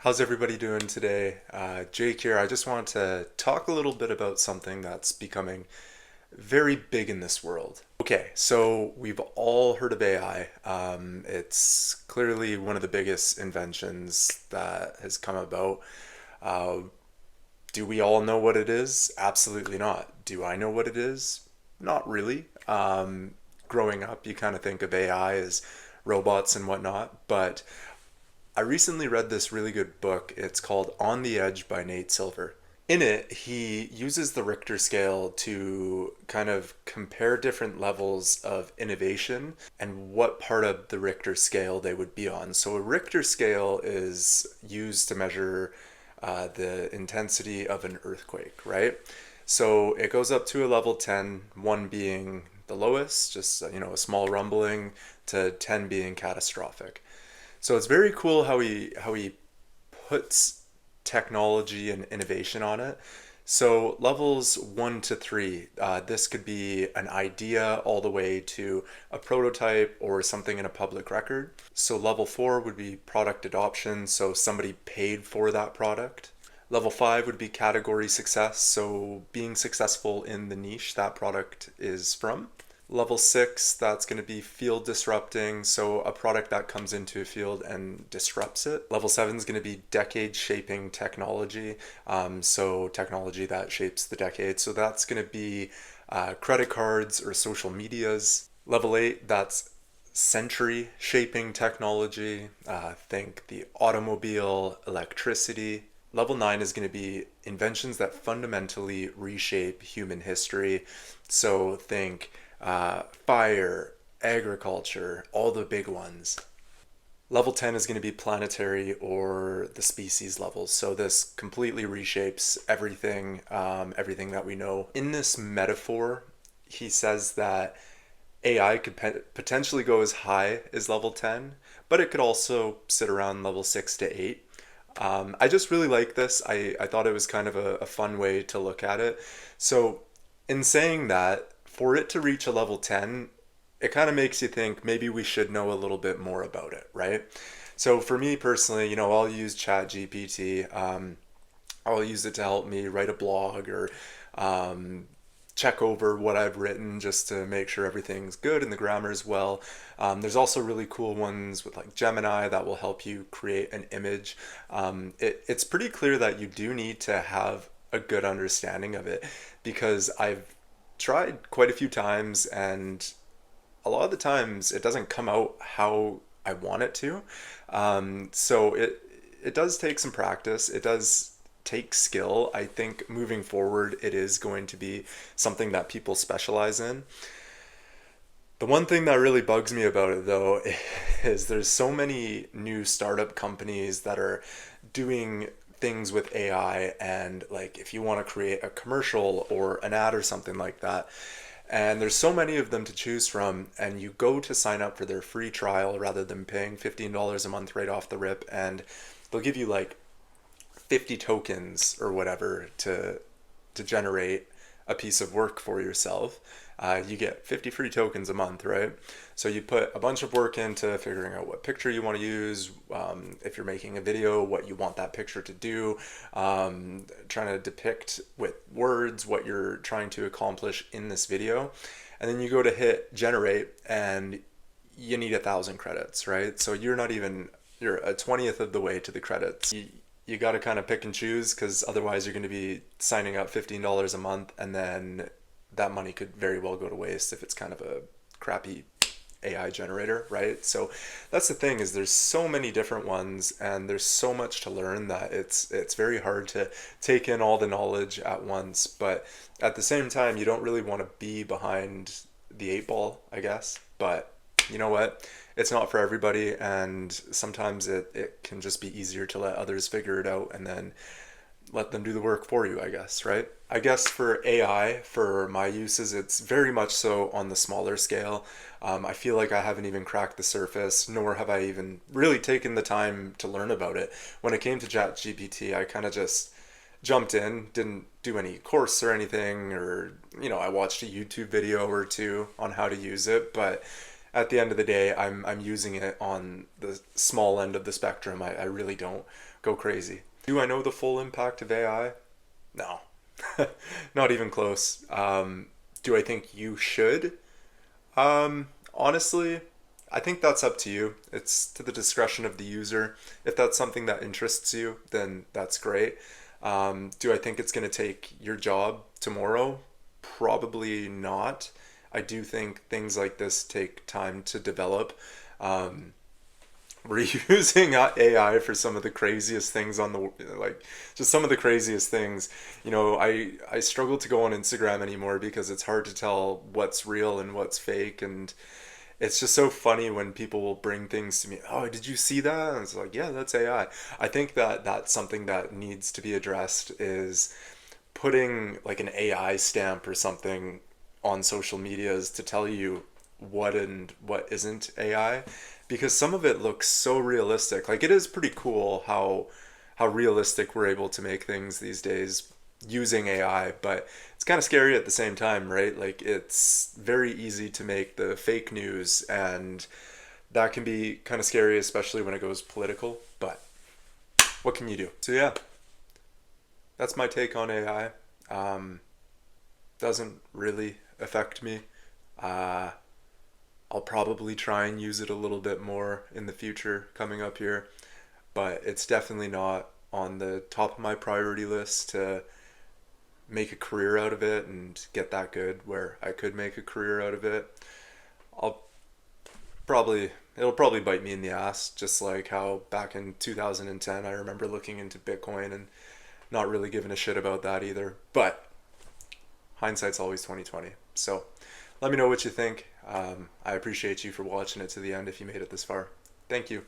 How's everybody doing today? Jake here. I just want to talk a little bit about something that's becoming very big in this world. Okay, so we've all heard of AI. It's clearly one of the biggest inventions that has come about. Uh, do we all know what it is? Absolutely not. Do I know what it is? Not really. Growing up, you kind of think of AI as robots and whatnot, but I recently read this really good book. It's called On the Edge by Nate Silver. In it, he uses the Richter scale to kind of compare different levels of innovation and what part of the Richter scale they would be on. So, a Richter scale is used to measure the intensity of an earthquake, right? So, it goes up to a level 10, 1 being the lowest, just a small rumbling, to 10 being catastrophic. So it's very cool how he puts technology and innovation on it. So levels 1 to 3, this could be an idea all the way to a prototype or something in a public record. So level 4 would be product adoption, so somebody paid for that product. Level 5 would be category success, so being successful in the niche that product is from. Level 6, that's going to be field disrupting, so a product that comes into a field and disrupts it. Level 7 is going to be decade shaping technology, so technology that shapes the decade. So that's going to be credit cards or social medias. Level 8, that's century shaping technology. Think the automobile, electricity. Level 9 is going to be inventions that fundamentally reshape human history. So think fire, agriculture, all the big ones. Level 10 is going to be planetary or the species levels. So this completely reshapes everything, everything that we know. In this metaphor, he says that AI could potentially go as high as level 10, but it could also sit around level 6 to 8. I just really like this. I thought it was kind of a fun way to look at it. So, in saying that, for it to reach a level 10, it kind of makes you think maybe we should know a little bit more about it, right? So, for me personally, I'll use ChatGPT. I'll use it to help me write a blog or um, check over what I've written just to make sure everything's good and the grammar is well. There's also really cool ones with like Gemini that will help you create an image. It's pretty clear that you do need to have a good understanding of it because I've tried quite a few times and a lot of the times it doesn't come out how I want it to. So it does take some practice. It does take skill. I think moving forward, it is going to be something that people specialize in. The one thing that really bugs me about it though is there's so many new startup companies that are doing things with AI and like if you want to create a commercial or an ad or something like that, and there's so many of them to choose from, and you go to sign up for their free trial rather than paying $15 a month right off the rip, and they'll give you like 50 tokens or whatever to generate a piece of work for yourself. You get 50 free tokens a month, right? So you put a bunch of work into figuring out what picture you want to use, if you're making a video, what you want that picture to do, trying to depict with words what you're trying to accomplish in this video. And then you go to hit generate and you need 1,000 credits, right? So you're a 20th of the way to the credits. You got to kind of pick and choose because otherwise you're going to be signing up $15 a month and then that money could very well go to waste if it's kind of a crappy AI generator, right? So that's the thing is there's so many different ones and there's so much to learn that it's very hard to take in all the knowledge at once, but at the same time you don't really want to be behind the eight ball, I guess. But you know what? It's not for everybody and sometimes it can just be easier to let others figure it out and then let them do the work for you, I guess, right? I guess for AI, for my uses, it's very much so on the smaller scale. I feel like I haven't even cracked the surface, nor have I even really taken the time to learn about it. When it came to ChatGPT, I kind of just jumped in, didn't do any course or anything, or, I watched a YouTube video or two on how to use it, but at the end of the day, I'm using it on the small end of the spectrum. I really don't go crazy. Do I know the full impact of AI? No, not even close. Do I think you should? Honestly, I think that's up to you. It's to the discretion of the user. If that's something that interests you, then that's great. Do I think it's going to take your job tomorrow? Probably not. I do think things like this take time to develop. Um, we're using AI for some of the craziest things on the like just some of the craziest things. I struggle to go on Instagram anymore because it's hard to tell what's real and what's fake, and it's just so funny when people will bring things to me. Oh, did you see that? And it's like, yeah, that's AI. I think that that's something that needs to be addressed is putting like an AI stamp or something on social medias to tell you what and what isn't AI, because some of it looks so realistic. Like it is pretty cool how realistic we're able to make things these days using AI, but it's kind of scary at the same time, right? Like it's very easy to make the fake news, and that can be kind of scary, especially when it goes political. But what can you do? So yeah, that's my take on AI. Doesn't really affect me. Uh, I'll probably try and use it a little bit more in the future coming up here, but it's definitely not on the top of my priority list to make a career out of it and get that good where I could make a career out of it. I'll it'll probably bite me in the ass, just like how back in 2010 I remember looking into Bitcoin and not really giving a shit about that either. But hindsight's always 2020. So let me know what you think. I appreciate you for watching it to the end if you made it this far. Thank you.